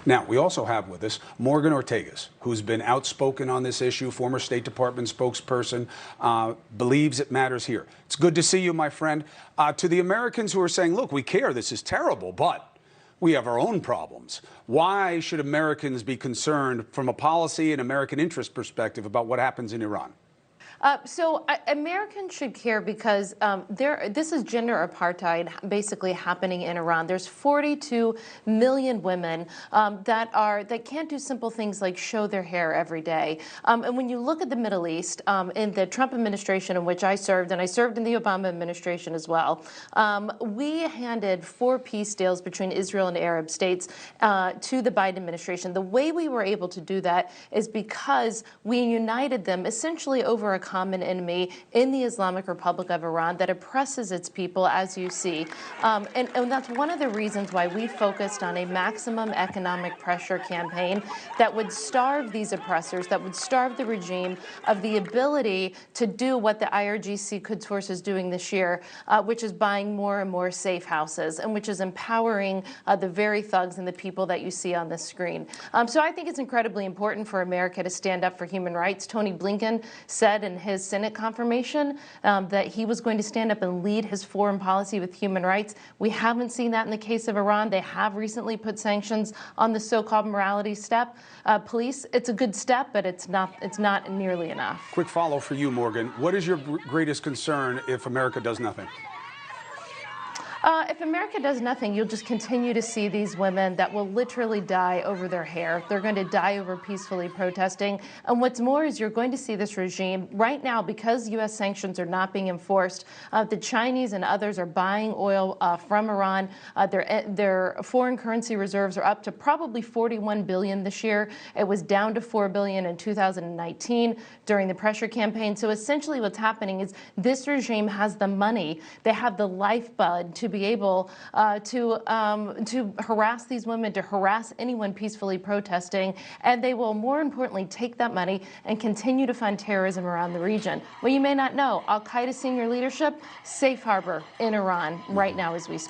Now, we also have with us Morgan Ortagus, who's been outspoken on this issue, former State Department spokesperson, believes it matters here. It's good to see you, my friend. To the Americans who are saying, look, we care, this is terrible, but we have our own problems. Why should Americans be concerned from a policy and American interest perspective about what happens in Iran? Americans should care because this is gender apartheid basically happening in Iran. There's 42 million women that can't do simple things like show their hair every day. And when you look at the Middle East, in the Trump administration in which I served, and I served in the Obama administration as well, we handed 4 peace deals between Israel and Arab states to the Biden administration. The way we were able to do that is because we united them essentially over a common enemy in the Islamic Republic of Iran that oppresses its people, as you see. And that's one of the reasons why we focused on a maximum economic pressure campaign that would starve these oppressors, that would starve the regime of the ability to do what the IRGC Quds Force is doing this year, which is buying more and more safe houses, and which is empowering the very thugs and the people that you see on this screen. So I think it's incredibly important for America to stand up for human rights. Tony Blinken said in his Senate confirmation that he was going to stand up and lead his foreign policy with human rights. We haven't seen that in the case of Iran. They have recently put sanctions on the so-called morality police. It's a good step, but it's not nearly enough. Quick follow for you, Morgan. What is your greatest concern if America does nothing? If America does nothing, you'll just continue to see these women that will literally die over their hair. They're going to die over peacefully protesting. And what's more is you're going to see this regime right now, because U.S. sanctions are not being enforced. The Chinese and others are buying oil from Iran. Their foreign currency reserves are up to probably $41 billion this year. It was down to $4 billion in 2019 during the pressure campaign. So essentially what's happening is this regime has the money. They have the lifeblood to be able to harass these women, to harass anyone peacefully protesting, and they will, more importantly, take that money and continue to fund terrorism around the region. Well, you may not know, Al-Qaeda senior leadership, safe harbor in Iran right now as we speak.